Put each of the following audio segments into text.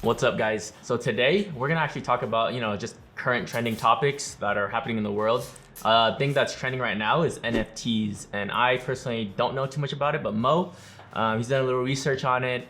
What's up, guys? So today we're gonna actually talk about, just current trending topics that are happening in the world. Thing that's trending right now is NFTs, and I personally don't know too much about it, but Mo, he's done a little research on it.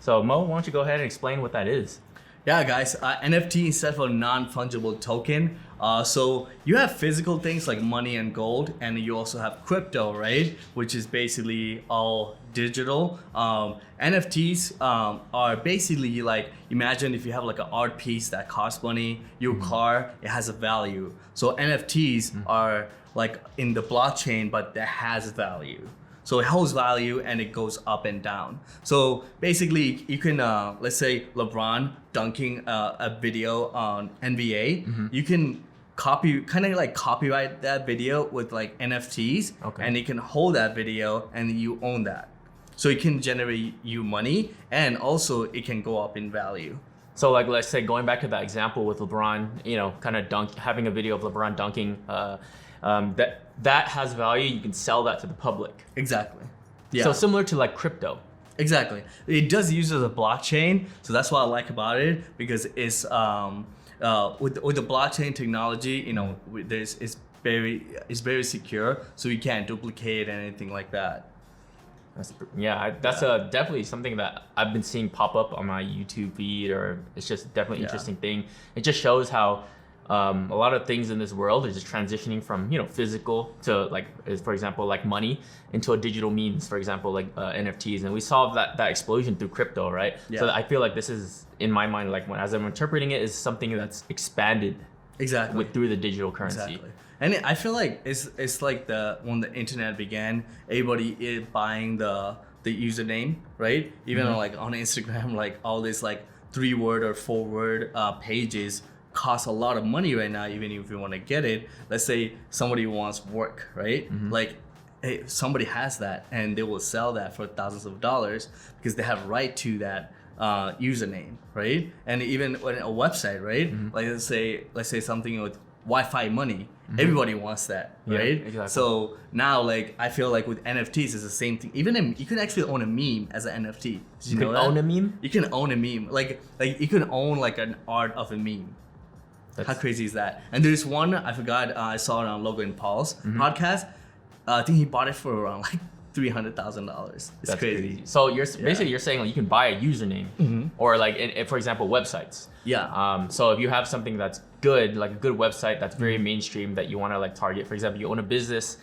So Mo, why don't you go ahead and explain what that is? Yeah, guys, NFT is set for non-fungible token. So you have physical things like money and gold, and you also have crypto, right? Which is basically all digital. NFTs are basically like, imagine if you have like an art piece that costs money, your car, it has a value. So NFTs are like in the blockchain, but that has value. So it holds value and it goes up and down. So basically you can, let's say LeBron dunking a video on NBA, you can copyright that video with like NFTs, and you can hold that video and you own that. So it can generate you money, and also it can go up in value. So like, let's say going back to that example with LeBron, having a video of LeBron dunking, that has value. You can sell that to the public. Exactly. Yeah. So similar to like crypto. Exactly. It does use as a blockchain, so that's what I like about it, because it's with the blockchain technology, it's very secure, so you can't duplicate anything like that. That's definitely something that I've been seeing pop up on my YouTube feed, or it's just definitely an interesting thing. It just shows how a lot of things in this world are just transitioning from physical to like, for example, like money into a digital means, for example, like NFTs, and we saw that explosion through crypto, right? Yeah. So I feel like this is, in my mind, like as I'm interpreting it, is something that's expanded through the digital currency. Exactly. And I feel like it's like when the internet began, everybody is buying the username, right? Even like on Instagram, like all these like 3-word or 4-word pages cost a lot of money right now. Even if you want to get it, let's say somebody wants work, right? Like, hey, somebody has that and they will sell that for thousands of dollars because they have right to that username, right? And even when a website, right? Like let's say something with Wi-Fi money, everybody wants that, right? Exactly. So now, like, I feel like with NFTs, it's the same thing. Even you can actually own a meme as an NFT. You can own a meme? You can own a meme. Like you can own like an art of a meme. How crazy is that? And there's one, I forgot, I saw it on Logan Paul's podcast. I think he bought it for around like $300,000. It's crazy. So you're saying like you can buy a username, or like for example websites. Yeah. So if you have something that's good, like a good website that's very mainstream that you want to like target. For example, you own a business.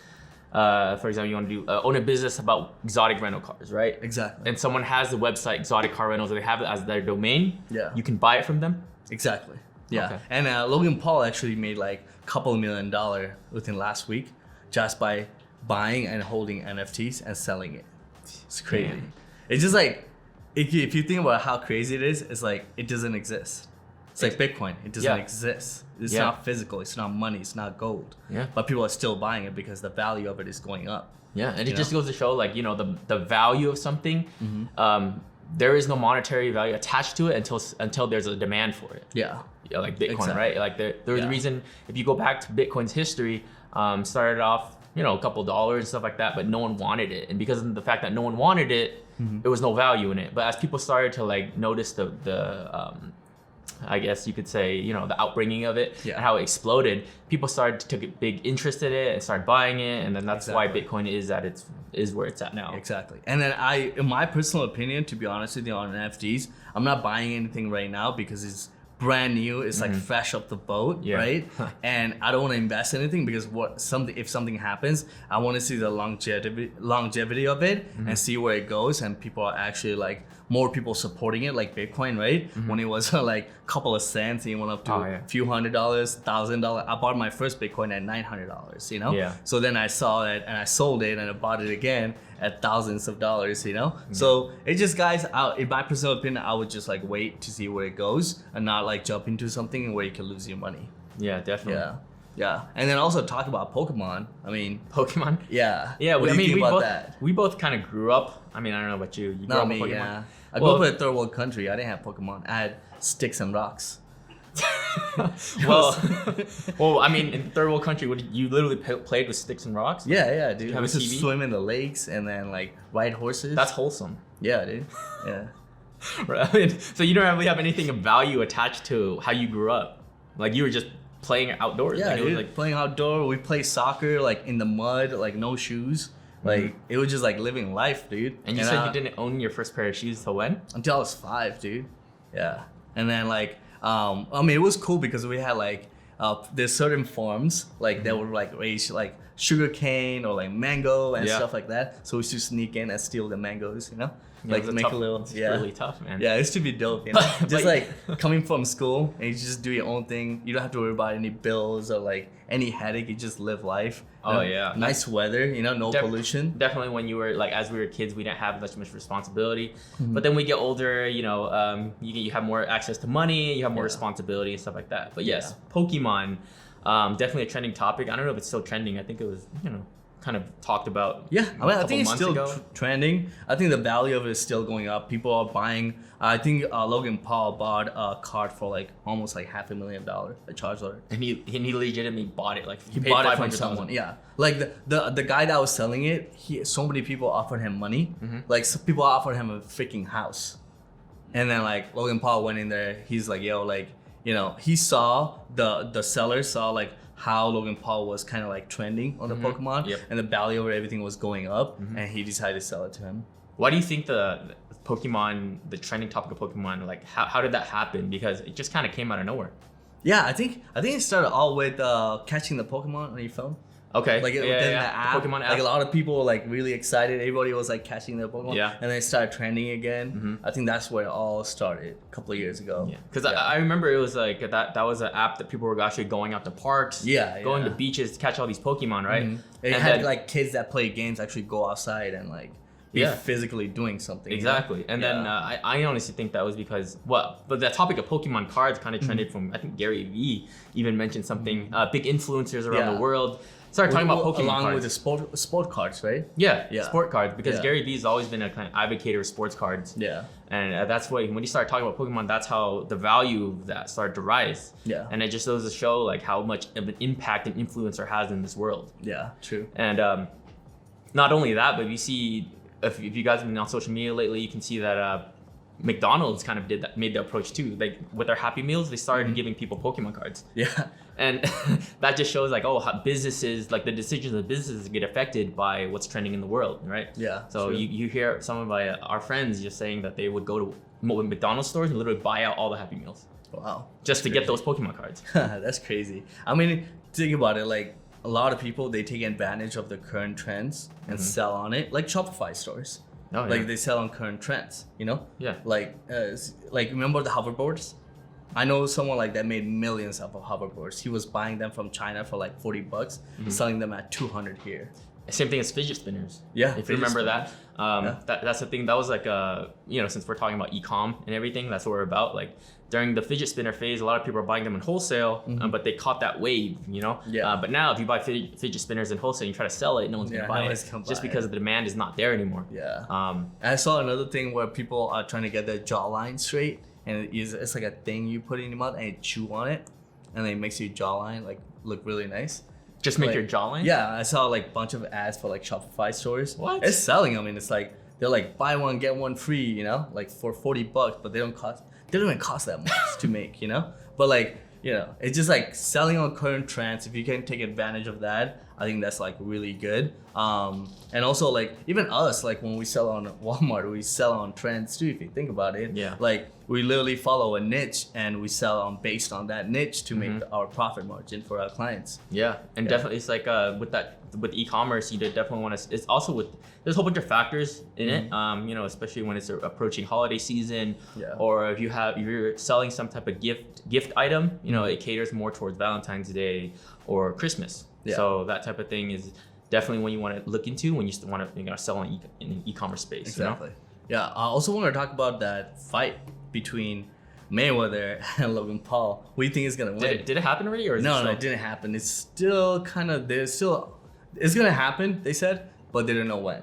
For example, you want to own a business about exotic rental cars, right? Exactly. And someone has the website Exotic Car Rentals, and they have it as their domain. Yeah. You can buy it from them. Exactly. Yeah. Okay. And Logan Paul actually made like a couple $1 million within last week just by buying and holding NFTs and selling it. It's crazy. Damn. It's just like, if you think about how crazy it is, it's like it doesn't exist. It's like Bitcoin. It doesn't exist. It's not physical. It's not money. It's not gold. Yeah. But people are still buying it because the value of it is going up. Yeah, and it just goes to show, like, the value of something. There is no monetary value attached to it until there's a demand for it. Yeah. Yeah, like Bitcoin, right? Like there's the reason, if you go back to Bitcoin's history, started off, a couple dollars and stuff like that, but no one wanted it. And because of the fact that no one wanted it, there was no value in it. But as people started to like notice the I guess you could say, the outbringing of it and how it exploded, people started to take a big interest in it and start buying it. And then that's why Bitcoin is where it's at now. Exactly. And then in my personal opinion, to be honest with you, on NFTs, I'm not buying anything right now because it's brand new. It's like fresh off the boat, right? And I don't want to invest in anything because if something happens, I want to see the longevity of it and see where it goes. And people are actually like, more people supporting it, like Bitcoin, right? When it was like a couple of cents, it went up to a few $100, $1,000. I bought my first Bitcoin at $900, Yeah. So then I saw it and I sold it and I bought it again at thousands of dollars, So it just, guys, in my personal opinion, I would just like wait to see where it goes and not like jump into something where you can lose your money. Yeah, definitely. Yeah. And then also talk about Pokemon. I mean, Pokemon? Yeah. Yeah, what do you think about that? We both kind of grew up. I mean, I don't know about you. You grew up with Pokemon? Yeah. I grew up in a third world country. I didn't have Pokemon. I had sticks and rocks. well, I mean, in third world country, you literally played with sticks and rocks? Yeah, dude. Have we used to swim in the lakes and then like ride horses. That's wholesome. Yeah, dude. Yeah. Right? I mean, so you don't really have anything of value attached to how you grew up. Like you were just playing outdoors. Yeah, like, dude, it was like playing outdoor. We play soccer like in the mud, like no shoes. Like it was just like living life, dude. And you said you didn't own your first pair of shoes till when? Until I was 5, dude. Yeah. And then like I mean it was cool because we had like there's certain farms like that would like raise like sugar cane or like mango and stuff like that. So we used to sneak in and steal the mangoes, you know? Yeah, like make a little it's really tough, man. Yeah, it used to be dope, you know? Just like coming from school and you just do your own thing. You don't have to worry about any bills or like any headache. You just live life. Oh yeah. Nice weather, you know, no pollution. Definitely when you were like, as we were kids, we didn't have that much responsibility. But then we get older, you know, you have more access to money, you have more responsibility and stuff like that. But yes, Pokemon, definitely a trending topic. I don't know if it's still trending. I think it was, you know, kind of talked about. Yeah, I mean, I think it's still ago. trending. I think the value of it is still going up. People are buying. I think Logan Paul bought a card for like almost like $500,000, a Charizard. And he legitimately bought it. Like he bought it from someone. Yeah, like the guy that was selling it. So many people offered him money. Like some people offered him a freaking house, and then like Logan Paul went in there. He's like, yo, like, you know, he saw the seller saw like how Logan Paul was kind of like trending on the Pokemon, and the value of everything was going up, and he decided to sell it to him. Why do you think the Pokemon, the trending topic of Pokemon, like how did that happen? Because it just kind of came out of nowhere. Yeah, I think it started all with catching the Pokemon on your phone. Okay. Like within the app, Pokemon app. like a lot of people were like really excited. Everybody was like catching their Pokemon. Yeah. And then it started trending again. I think that's where it all started a couple of years ago. Yeah. Because I remember it was like that was an app that people were actually going out to parks. Yeah. Going to beaches to catch all these Pokemon, right? It And had then, like kids that play games actually go outside and like be physically doing something. Exactly. You know? And then I honestly think that was because but the topic of Pokemon cards kind of trended from, I think Gary Vee even mentioned something, big influencers around the world started talking about Pokemon along cards. with the sport cards, right? Yeah, sport cards, because Yeah. Gary Vee's always been a kind of advocate of sports cards. Yeah. And that's why when he started talking about Pokemon, that's how the value of that started to rise. Yeah. And it just goes to show like how much of an impact an influencer has in this world. Yeah, true. And not only that, but you see, if you guys have been on social media lately, you can see that McDonald's kind of made the approach too. Like with their Happy Meals, they started giving people Pokemon cards. Yeah. And that just shows like, how businesses, like the decisions of businesses get affected by what's trending in the world, right? Yeah. So you hear some of our friends just saying that they would go to McDonald's stores and literally buy out all the Happy Meals. Wow. Just to get those Pokemon cards. That's crazy. I mean, think about it. Like a lot of people, they take advantage of the current trends and sell on it, like Shopify stores. Oh, yeah. Like they sell on current trends, you know? Yeah. Like remember the hoverboards? I know someone like that made millions off of hoverboards. He was buying them from China for like $40, selling them at 200 here. Same thing as fidget spinners. Yeah, if you remember that. Yeah. That's the thing. That was like since we're talking about e-com and everything, that's what we're about. Like during the fidget spinner phase, a lot of people are buying them in wholesale, but they caught that wave, you know. Yeah. But now if you buy fidget spinners in wholesale, and you try to sell it, no one's gonna buy it, just because the demand is not there anymore. Yeah. And I saw another thing where people are trying to get their jawline straight, and it's like a thing you put in your mouth and you chew on it, and then it makes your jawline like look really nice. Just make like, your jawline? Yeah, I saw like a bunch of ads for like Shopify stores. What? It's selling them, and it's like they're like buy one get one free, you know, like for $40, but they don't even cost that much to make, you know. But like, you know, it's just like selling on current trends. If you can take advantage of that, I think that's like really good. And also like even us, like when we sell on Walmart, we sell on trends too. If you think about it, Yeah. like we literally follow a niche and we sell on based on that niche to make our profit margin for our clients. Yeah, and definitely it's like with e-commerce, you definitely want to. It's also there's a whole bunch of factors in it. Especially when it's approaching holiday season, or if you're selling some type of gift item, it caters more towards Valentine's Day or Christmas. Yeah. So that type of thing is definitely when you want to look into when you want to sell in an e-commerce space. Exactly. Yeah. I also want to talk about that fight between Mayweather and Logan Paul. What do you think is gonna win? Did it happen already, or is No, it didn't happen. It's still kind of it's gonna happen. They said, but they don't know when.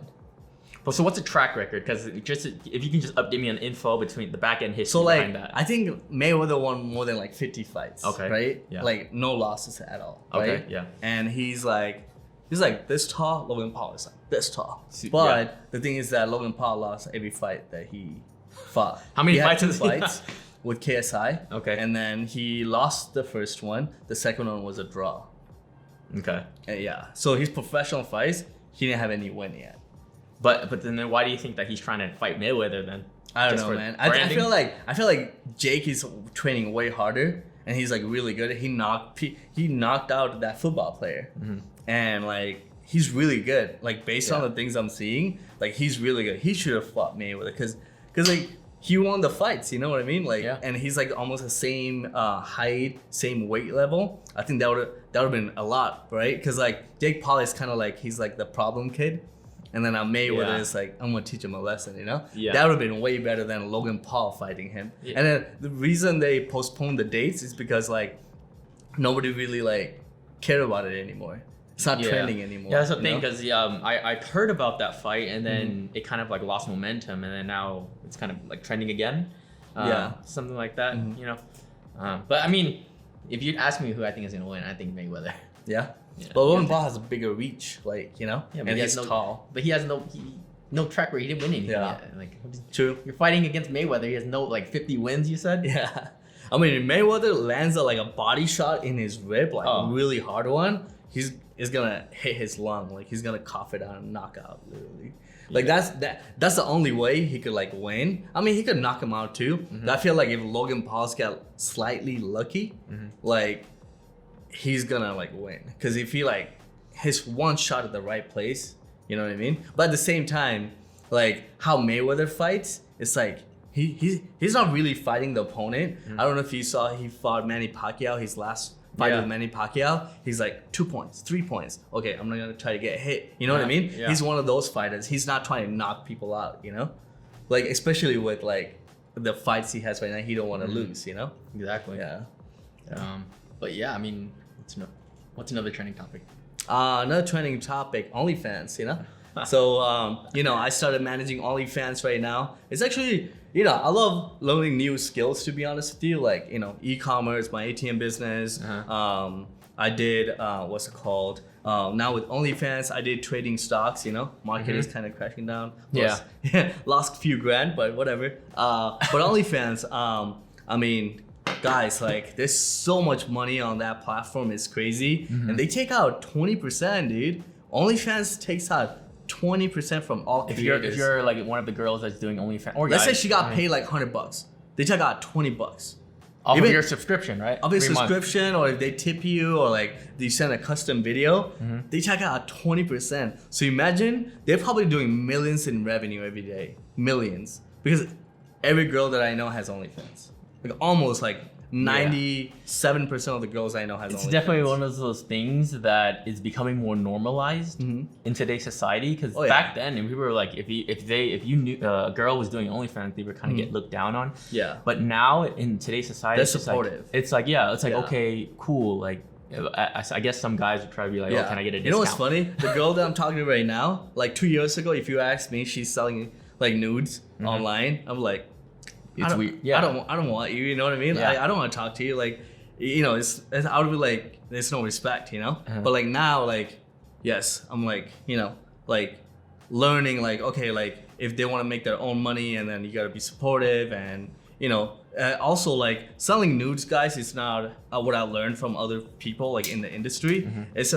But so what's a track record? Because just if you can just update me on info between the back end history behind that. I think Mayweather won more than like 50 fights. Okay. Right? Yeah. Like no losses at all. Right? Okay. Yeah. And he's like this tall. Logan Paul is like this tall. See, But the thing is that Logan Paul lost every fight that he fought. How many he had fights two has he fights with KSI. Okay. And then he lost the first one. The second one was a draw. Okay. Yeah. So his professional fights, he didn't have any win yet. But then why do you think that he's trying to fight Mayweather then? I don't Just know, for man. I branding? feel like Jake is training way harder, and he's like really good. He knocked out that football player, and like he's really good. Like based on the things I'm seeing, like he's really good. He should have fought Mayweather because like he won the fights. You know what I mean? Like, and he's like almost the same height, same weight level. I think that would have been a lot, right? Because like Jake Paul is kind of like he's like the problem kid. And then Mayweather is like, I'm gonna teach him a lesson, you know? Yeah. That would have been way better than Logan Paul fighting him. Yeah. And then the reason they postponed the dates is because like nobody really like cared about it anymore. It's not trending anymore. Yeah, that's the you thing, know? because I heard about that fight, and then it kind of like lost momentum, and then now it's kind of like trending again. Something like that, you know? But I mean, if you'd ask me who I think is gonna win, I think Mayweather. Yeah. Yeah. But Logan Paul has a bigger reach, like, you know? Yeah, and he's tall. But he has no track where he didn't win anything yet. Like, True. you're fighting against Mayweather. He has no like 50 wins. You said. Yeah. I mean, if Mayweather lands like a body shot in his rib, like a really hard one, he's gonna hit his lung. Like he's gonna cough it out and knock out, literally. Like that's the only way he could like win. I mean, he could knock him out too. But I feel like if Logan Paul's got slightly lucky, like he's gonna like win. Because if he like his one shot at the right place, you know what I mean? But at the same time, like how Mayweather fights, it's like he's not really fighting the opponent. I don't know if you saw he fought Manny Pacquiao his last fight with Manny Pacquiao. He's like 2 points, 3 points. Okay, I'm not gonna try to get hit. You know what I mean? Yeah. He's one of those fighters. He's not trying to knock people out, you know? Like especially with like the fights he has right now, he don't want to lose, you know? Exactly. Yeah. But yeah, I mean, what's another trending topic? Another trending topic, OnlyFans, you know? So, you know, I started managing OnlyFans right now. It's actually, you know, I love learning new skills, to be honest with you. Like, you know, e-commerce, my ATM business. I did, what's it called? Now with OnlyFans, I did trading stocks, you know? Market is kind of crashing down. Lost a few grand, but whatever. But OnlyFans, I mean, guys, like there's so much money on that platform. It's crazy. And they take out 20%, dude. OnlyFans takes out 20% from all creators. If you're like one of the girls that's doing OnlyFans, or let's guys, say she got paid like $100, they take out $20 off of your subscription, right? of your 3 months. subscription, or if they tip you, or like they send a custom video, they take out 20%. So imagine they're probably doing millions in revenue every day, millions, because every girl that I know has OnlyFans. Like almost like 97% of the girls I know has It's OnlyFans. definitely one of those things that is becoming more normalized in today's society. Because back then, and we were like, if you knew a girl was doing OnlyFans, they were kind of get looked down on. Yeah. But now in today's society, They're it's just supportive. It's like okay, cool. Like I guess some guys would try to be like, oh, can I get a discount? You know what's funny? The girl that I'm talking to right now, like 2 years ago, if you asked me, she's selling like nudes online. I'm like, It's weird. I don't want you. You know what I mean? Yeah. I don't want to talk to you. Like, you know, it's I would be like, there's no respect, you know. But like now, like, yes, I'm like, you know, like learning, like, okay, like if they want to make their own money, and then you gotta be supportive, and you know, also like selling nudes, guys, is not what I learned from other people like in the industry. It's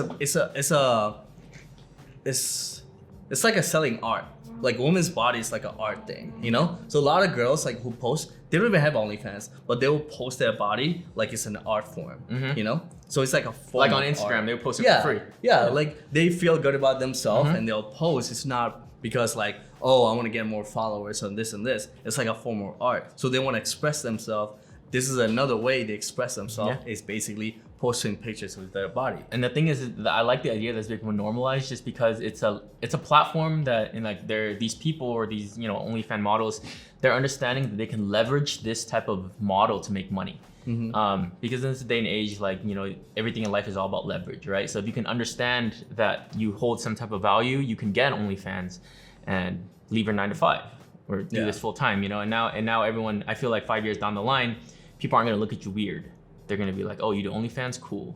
like a selling art. Like women's body is like an art thing, you know? So a lot of girls like who post, they don't even have OnlyFans, but they will post their body like it's an art form, you know? So it's like a form like on of Instagram, art. they would post it for free. Yeah, like they feel good about themselves and they'll post. It's not because like, oh, I want to get more followers on this and this. It's like a form of art. So they want to express themselves. This is another way they express themselves. Is basically posting pictures with their body. And the thing is that I like the idea that's becoming normalized, just because it's a platform that, and like these people or these, you know, OnlyFans models, they're understanding that they can leverage this type of model to make money. Because in this day and age, like, you know, everything in life is all about leverage, right? So if you can understand that you hold some type of value, you can get OnlyFans and leave your 9 to 5 or do this full time, you know. And now everyone, I feel like 5 years down the line, people aren't gonna look at you weird. They're gonna be like, oh, you do OnlyFans? Cool.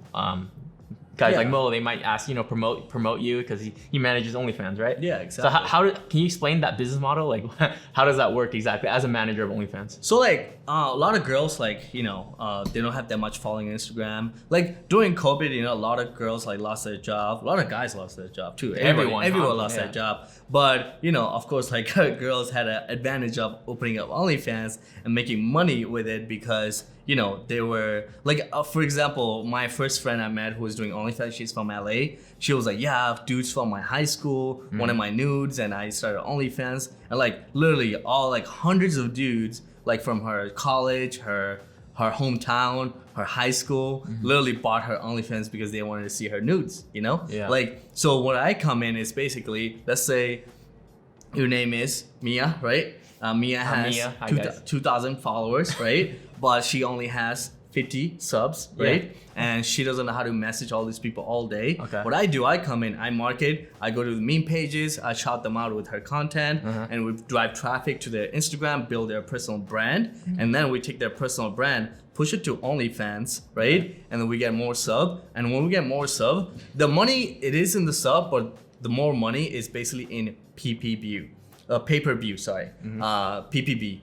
guys like Moe, they might ask, promote you because he manages OnlyFans, right? Yeah, exactly. So can you explain that business model? Like, how does that work exactly as a manager of OnlyFans? So like a lot of girls like they don't have that much following on Instagram. Like during COVID, a lot of girls like lost their job. A lot of guys lost their job too. Everyone lost their job. But of course, like girls had an advantage of opening up OnlyFans and making money with it because they were like, for example, my first friend I met who was doing OnlyFans, she's from LA. She was like, yeah, dudes from my high school wanted my nudes, and I started OnlyFans. And like literally all like hundreds of dudes like from her college, her hometown, her high school, literally bought her OnlyFans because they wanted to see her nudes, Yeah. Like, so what I come in is basically, let's say your name is Mia, right? Mia has 2,000 followers, right? But she only has 50 subs, right? Yeah. And she doesn't know how to message all these people all day. Okay. What I do, I come in, I market, I go to the meme pages, I shout them out with her content, and we drive traffic to their Instagram, build their personal brand, and then we take their personal brand, push it to OnlyFans, right? And then we get more sub. And when we get more sub, the money, it is in the sub, but the more money is basically in pay-per-view, sorry, PPV.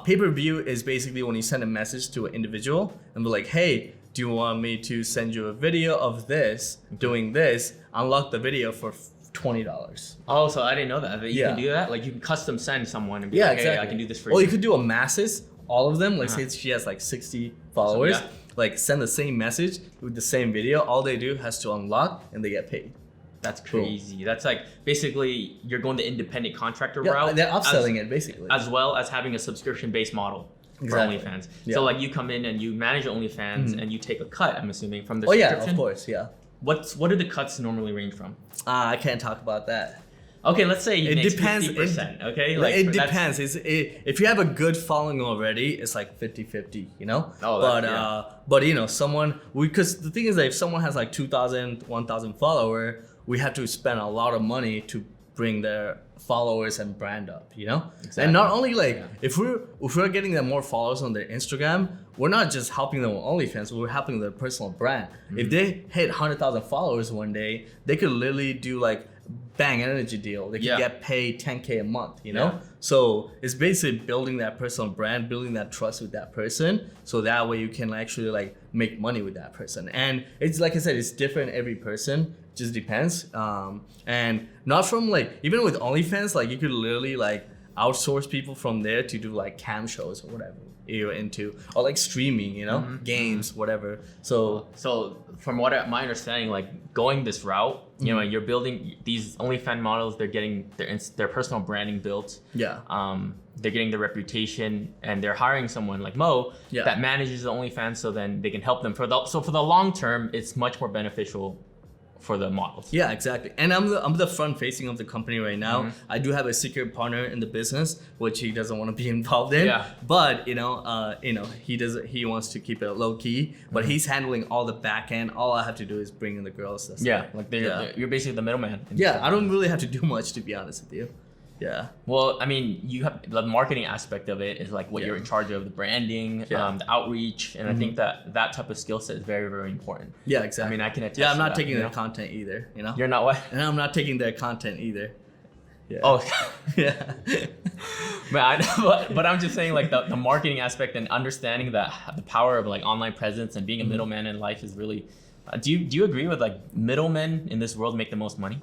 Pay-per-view is basically when you send a message to an individual and be like, hey, do you want me to send you a video of this, doing this, unlock the video for $20. Oh, so I didn't know that you can do that? Like you can custom send someone and be like, hey, exactly. I can do this for you. you. Or you could do a masses, all of them, like say she has like 60 followers, like send the same message with the same video, all they do has to unlock and they get paid. That's crazy. Cool. That's like basically you're going the independent contractor yeah, route. They're upselling it basically. As well as having a subscription-based model for OnlyFans. Yeah. So like you come in and you manage OnlyFans and you take a cut, I'm assuming, from the subscription. Oh yeah, of course, yeah. What do the cuts normally range from? I can't talk about that. Okay, let's say it depends. 50%, okay? Like, it depends. If you have a good following already, it's like 50-50, Oh, but someone, because the thing is that if someone has like 2,000, 1,000 follower, we have to spend a lot of money to bring their followers and brand up, Exactly. And not only like if we're getting them more followers on their Instagram, we're not just helping them with OnlyFans, we're helping their personal brand. If they hit 100,000 followers one day, they could literally do like Bang Energy deal. They can get paid $10K a month, Yeah. So it's basically building that personal brand, building that trust with that person, so that way you can actually like make money with that person. And it's like I said, it's different every person. Just depends. And not from like, even with OnlyFans, like you could literally like outsource people from there to do like cam shows or whatever you're into, or like streaming, games, whatever. So from my understanding, like going this route, you're building these OnlyFans models. They're getting their personal branding built. Yeah. They're getting the reputation, and they're hiring someone like Moe that manages the OnlyFans, so then they can help them for the long term. It's much more beneficial for the models. Yeah, exactly. And I'm the front facing of the company right now. I do have a secret partner in the business, which he doesn't want to be involved in. Yeah. But he wants to keep it low key. But he's handling all the back end. All I have to do is bring in the girls. You're basically the middleman. Yeah, I don't really have to do much, to be honest with you. Yeah. Well, I mean, you have the marketing aspect of it is like what you're in charge of, the branding, the outreach, and I think that type of skill set is very, very important. Yeah, exactly. I mean, I can attest. Yeah, I'm not to taking their content either. You're not what? And I'm not taking their content either. Yeah. Oh. Yeah. but I'm just saying, like the marketing aspect and understanding the power of like online presence and being a middleman in life is really. Do you agree with like middlemen in this world make the most money?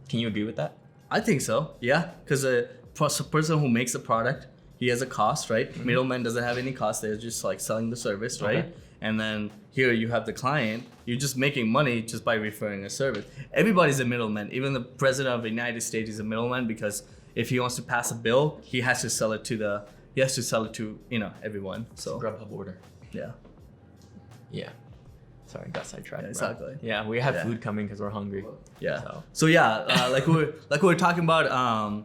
Can you agree with that? I think so, yeah, because a person who makes the product, he has a cost, right? Middleman doesn't have any cost, they're just like selling the service, right? Okay. And then here you have the client, you're just making money just by referring a service. Everybody's a middleman. Even the president of the United States is a middleman, because if he wants to pass a bill, he has to sell it to everyone. So Grubhub order. Yeah. Yeah. Sorry, got sidetracked. Yeah, exactly. Yeah, we have food coming because we're hungry. Yeah. So like we were talking about,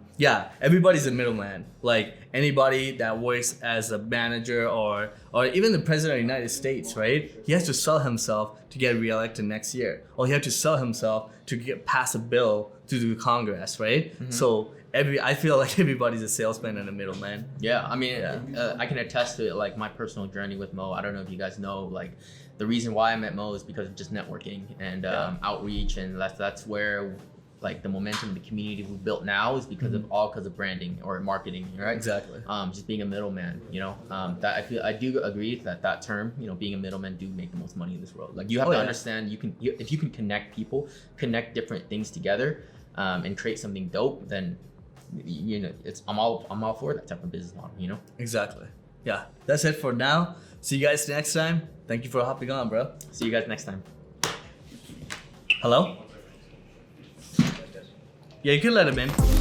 everybody's a middleman. Like anybody that works as a manager or even the president of the United States, right? He has to sell himself to get reelected next year, or he has to sell himself to pass a bill to the Congress, right? So I feel like everybody's a salesman and a middleman. Yeah, I mean, I can attest to it, like my personal journey with Moe. I don't know if you guys know, like the reason why I met Moe is because of just networking and outreach, and that's where like the momentum, the community we built now is because of branding or marketing, right? Exactly. Just being a middleman, you know. That I do agree that term, you know, being a middleman do make the most money in this world. Like you have to understand, if you can connect people, connect different things together, and create something dope, then you know I'm all for that type of business model, you know. Exactly. Yeah, that's it for now. See you guys next time. Thank you for hopping on, bro. See you guys next time. Hello? Yeah, you can let him in.